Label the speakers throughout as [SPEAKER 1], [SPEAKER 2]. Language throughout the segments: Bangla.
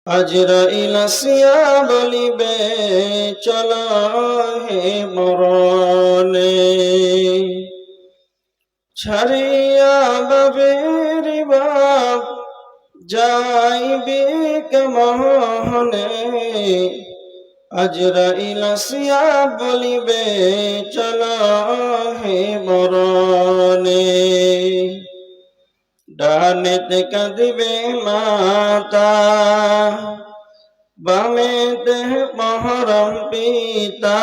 [SPEAKER 1] আজরাইল আসিয়া বলিবে চল হে মরণে, ছাড়িয়া বাবের বাপ যাইবে কেমনে। আজরাইল আসিয়া বলিবে চল হে মরণে, ডানেতে কাঁদিবে মাতা, বামেতে মহরম পিতা,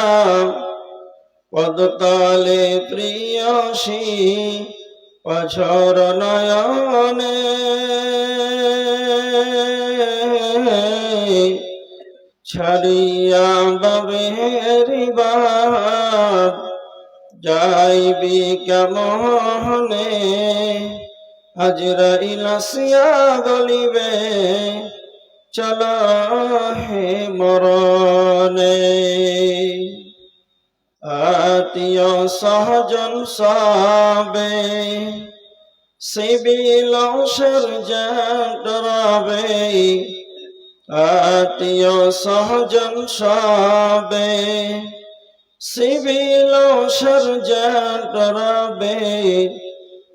[SPEAKER 1] পদতলে প্রিয়সী অঝর নয়নে। ছাড়িয়া বাবের বাপ যাইবি কেমনে। আজরাইল আসিয়া বলিবে চল হে মরণে। আত্মীয় সহজন সবে সিবিল ডরাবে, আত্মীয় সহজন সবে সিবিল ডরাবে,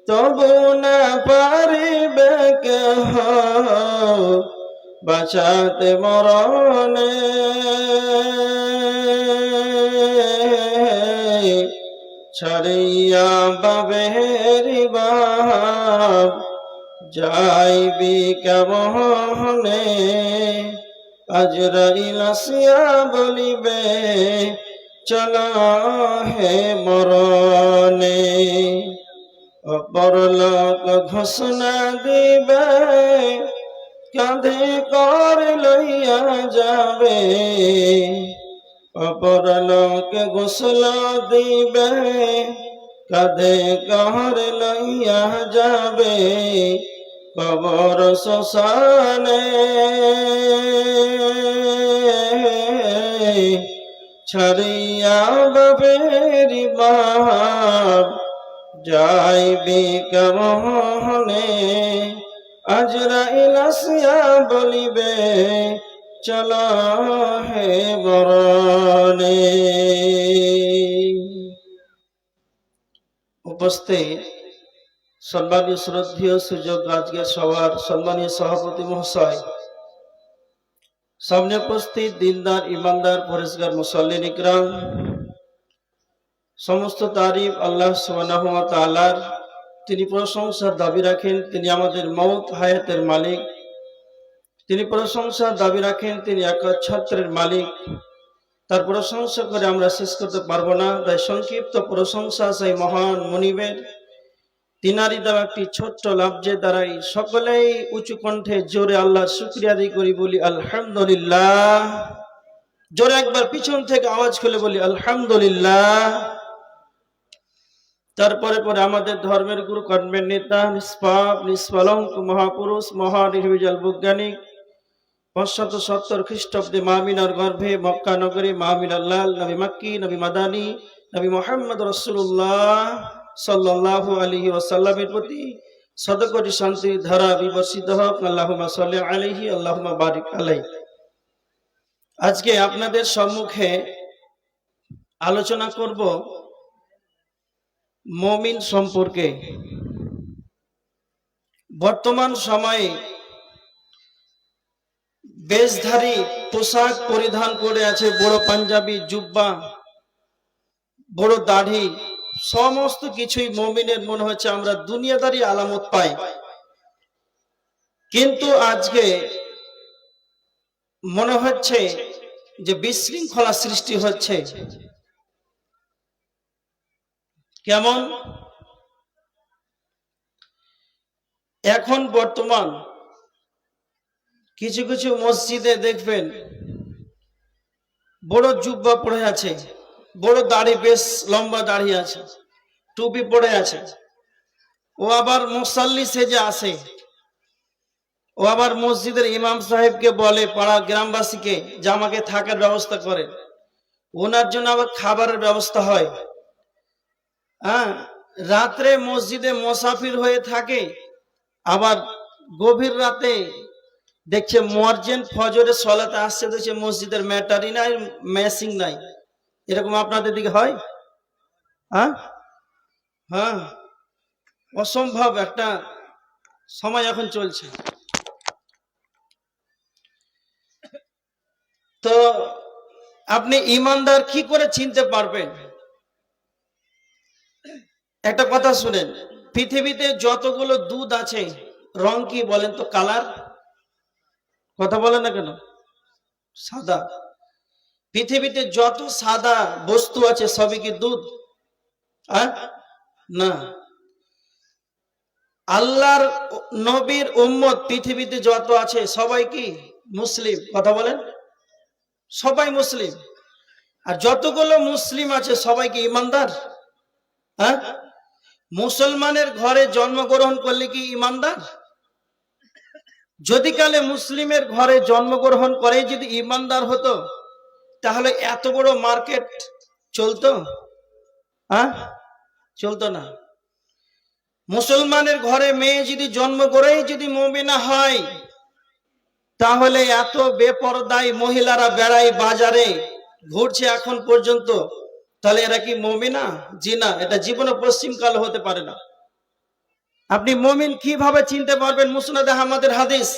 [SPEAKER 1] তবু না পারিবে কেহ বাঁচাতে মরণে। ছাড়িয়া বাবের বাপ যাইবি কেমনে। আজরাইল আসিয়া বলিবে চল হে মরণে। পরলোক ঘোষণা দিবে, কাঁধে কর লইয়া যাবে। পরলোক ঘোষণা দিবে, কাঁধে কর লইয়া যাবে। কবর শ্মশানে ছাড়িয়া বাবের বাপ যাইবি কেমনে। আজরাইল আসিয়া বলিবে চল হে মরণে। উপস্থিত সম্মানীয় শ্রদ্ধেয় সুযোগ আজকের সভার সম্মানীয় সভাপতি মহাশয়, সামনে উপস্থিত দিনদার ইমানদার পরেশগার মুসল্লিন ইকরাম, সমস্ত তারিফ আল্লাহ সুবহানাহু ওয়া তাআলার। তিনি প্রশংসার দাবি রাখেন তিনি আমাদের মৌত হায়াতের মালিক। তিনি প্রশংসার দাবি রাখেন তিনি একচ্ছত্রের মালিক। তার প্রশংসা করে আমরা শেষ করতে পারবো না, তাই সংক্ষিপ্ত প্রশংসা সেই মহান মুনিবের। তিনারি দেওয়া একটি ছোট্ট লাফজে দ্বারাই সকলেই উঁচু কণ্ঠে জোরে আল্লাহর শুকরিয়া আদায় করি, বলি আলহামদুলিল্লাহ। জোরে একবার পিছন থেকে আওয়াজ খুলে বলি আলহামদুলিল্লাহ। তারপরে পরে আমাদের ধর্মের গুরু, কর্মের নেতা, নিষ্পাপ নিষ্কলঙ্ক মহাপুরুষ, মহানির্ভেজাল বৈজ্ঞানিক, 570 খ্রিস্টাব্দে মামিনার গর্ভে মক্কা নগরী মামিনার লাল নবী মাক্কি, নবী মাদানী, নবী মুহাম্মদ রাসূলুল্লাহ সাল্লাল্লাহু আলাইহি ওয়াসাল্লামের প্রতি শতকোটি শান্তি ধারা বিবর্ষিত হোক। আল্লাহুম্মা সাল্লি আলাইহি আল্লাহুম্মা বারিক আলাইহি। আজকে আপনাদের সম্মুখে আলোচনা করব মুমিন সম্পর্কে। বর্তমান সময়ে বেশধারী পোশাক পরিধান করে আছে, বড় পাঞ্জাবি, জুব্বা, বড় দাড়ি, সমস্ত কিছুই মুমিনের মনে হচ্ছে আমরা দুনিয়াদারি আলামত পাই। কিন্তু আজকে মনে হচ্ছে যে বিশৃঙ্খলা সৃষ্টি হচ্ছে। কেমন? এখন বর্তমান কিছু কিছু মসজিদে দেখবেন বড় জুব্বা পড়ে আছে, বড় দাড়ি, বেশ লম্বা দাড়ি আছে, টুপি পড়ে আছে। ও আবার মুসাল্লি সেজে আসে। ও আবার মসজিদের ইমাম সাহেবকে বলে, পাড়া গ্রামবাসীকে, যে আমাকে থাকার ব্যবস্থা করে। ওনার জন্য আবার খাবারের ব্যবস্থা হয়। রাত্রে মসজিদে মুসাফির হয়ে থাকে, আবার গভীর রাতে দেখছে মুয়াজ্জিন ফজরের সালাতে আসছে, দেখছে মসজিদের ম্যাটারি নাই, ম্যাসিং নাই। এরকম আপনাদের দিকে হয়? হ্যাঁ হ্যাঁ, অসম্ভব একটা সময় এখন চলছে। তো আপনি ইমানদার কি করে চিনতে পারবেন? একটা কথা শুনেন, পৃথিবীতে যতগুলো দুধ আছে রং কি বলেন তো? কালার, কথা বলেন না কেন? সাদা। পৃথিবীতে যত সাদা বস্তু আছে সবই কি দুধ? না। আল্লাহর নবীর উম্মত পৃথিবীতে যত আছে সবাই কি মুসলিম? কথা বলেন, সবাই মুসলিম। আর যতগুলো মুসলিম আছে সবাই কি ইমানদার? মুসলমানের ঘরে জন্মগ্রহণ করলে কি ইমানদার? যদি কালে মুসলিমের ঘরে জন্মগ্রহণ করে যদি ইমানদার হতো, তাহলে এত বড় মার্কেট চলতো? চলতো না। মুসলমানের ঘরে মেয়ে যদি জন্ম করেই যদি মুমিনা হয়, তাহলে এত বেপরদায় মহিলারা বেড়ায় বাজারে ঘুরছে এখন পর্যন্ত, তাহলে এরা কি মুমিনা? জি না, এটা জীবনে পশ্চিমকাল হতে পারে না। আপনি মুমিন কিভাবে চিনতে পারবেন? মুসনাদে আহমদের হাদিস,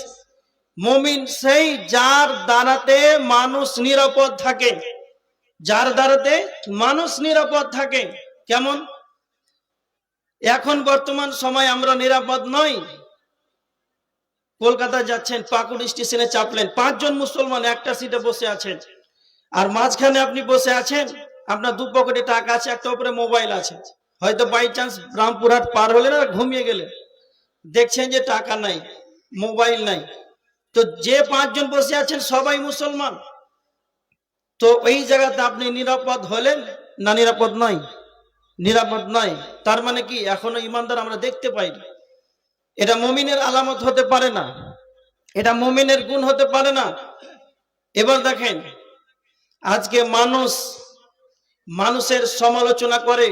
[SPEAKER 1] মুমিন সেই যার দ্বারাতে মানুষ নিরাপদ থাকে, যার দ্বারাতে মানুষ নিরাপদ থাকে। কেমন? এখন বর্তমান সময় আমরা নিরাপদ নই। কলকাতা যাচ্ছেন, পাকুড় স্টেশনে চাপলেন, 5 জন মুসলমান একটা সিটে বসে আছেন, আর মাঝখানে আপনি বসে আছেন, আপনার 2 পকেটে টাকা আছে, একটা উপরে মোবাইল আছে। হয়তো বাই চান্স রামপুরহাট পার হলেন আর ঘুমিয়ে গেলেন, দেখছেন যে টাকা নাই, মোবাইল নাই। তো যে 5 জন বসে আছেন সবাই মুসলমান, তো ওই জায়গাতে আপনি নিরাপদ হলেন না নিরাপদ নয়? নিরাপদ নয়। তার মানে কি এখনো ইমানদার আমরা দেখতে পাইনি। এটা মুমিনের আলামত হতে পারে না, এটা মুমিনের গুণ হতে পারে না। এবার দেখেন, আজকে মানুষ মানুষের সমালোচনা করে,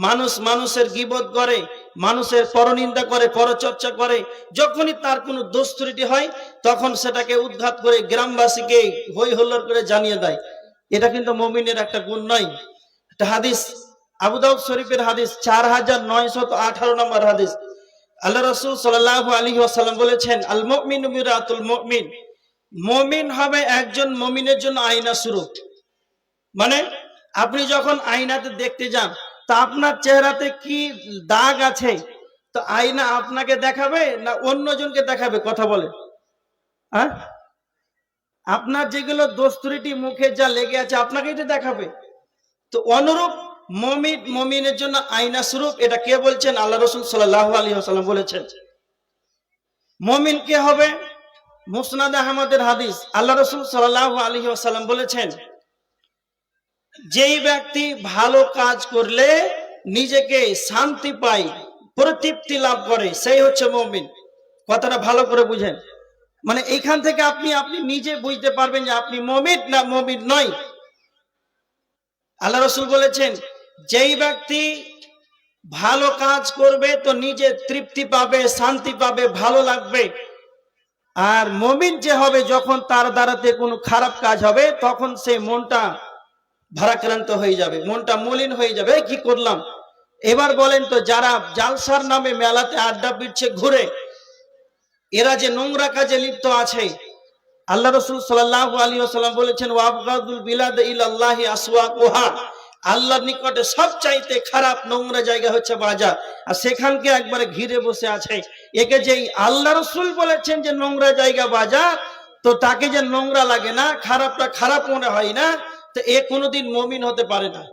[SPEAKER 1] মানুষ মানুষের গীবত করে, মানুষের পরনিন্দা করে, পরচর্চা করে। যখনই তার কোনো দোষ ত্রুটি হয় তখন সেটাকে উদ্ঘাত করে গ্রামবাসীকে হই হল্লোড় করে জানিয়ে দেয়। এটা কিন্তু মুমিনের একটা গুণ নয়। একটা হাদিস, আবু দাউদ শরীফের হাদিস, 4918 নম্বর হাদিস। আল্লাহ রাসূল সাল্লাল্লাহু আলাইহি ওয়াসাল্লাম বলেছেন, আল মুমিনু মিরাতুল মুমিন, মুমিন হবে একজন মুমিনের জন্য আয়না স্বরূপ। মানে আপনি যখন আয়নাতে দেখতে যান, তা আপনার চেহারাতে কি দাগ আছে, তো আয়না আপনাকে দেখাবে না অন্যজনকে দেখাবে? কথা বলে। আপনার যেগুলো দোষ ত্রুটি মুখে যা লেগে আছে আপনাকেই তো দেখাবে। তো অনুরূপ মুমিন মুমিনের জন্য আয়না স্বরূপ। এটা কে বলছেন? আল্লাহ রাসূল সাল্লাল্লাহু আলাইহি ওয়াসাল্লাম বলেছেন। মুমিন কে হবে? মুসনাদ আহমদের হাদিস, আল্লাহ রাসূল সাল্লাল্লাহু আলাইহি ওয়াসাল্লাম বলেছেন, যেই ব্যক্তি ভালো কাজ করলে নিজেকে শান্তি পায়, প্রতৃপ্তি লাভ করে, সেই হচ্ছে মুমিন। কথাটা ভালো করে বুঝেন। মানে এইখান থেকে আপনি নিজে বুঝতে পারবেন যে আপনি মুমিন না মুমিন নয়। আল্লাহ রাসূল বলেছেন, যেই ব্যক্তি ভালো কাজ করবে তো নিজে তৃপ্তি পাবে, শান্তি পাবে, ভালো লাগবে। আর মুমিন যে হবে, যখন তার দ্বারাতে কোনো খারাপ কাজ হবে তখন সে মনটা ভারাক্রান্ত হয়ে যাবে, মনটা মলিন হয়ে যাবে, কি করলাম। এবার বলেন তো, যারা জালসার নামে মেলাতে আড্ডা পিটছে ঘুরে, এরা যে নোংরা কাজে লিপ্ত আছে, আল্লাহ রাসূল সাল্লাল্লাহু আলাইহি ওয়াসাল্লাম বলেছেন, ওয়াবগাদুল বিলাদ ইলাল্লাহি আসওয়াকুহা, আল্লাহর নিকটে সবচাইতে খারাপ নোংরা জায়গা হচ্ছে বাজার, আর সেখানকে একবারে ঘিরে বসে আছে। একে যে আল্লাহ রাসূল বলেছেন যে নোংরা জায়গা বাজার, তো তাকে যে নোংরা লাগে না, খারাপটা খারাপ মনে হয় না, তো এ কোনোদিন মুমিন হতে পারে না।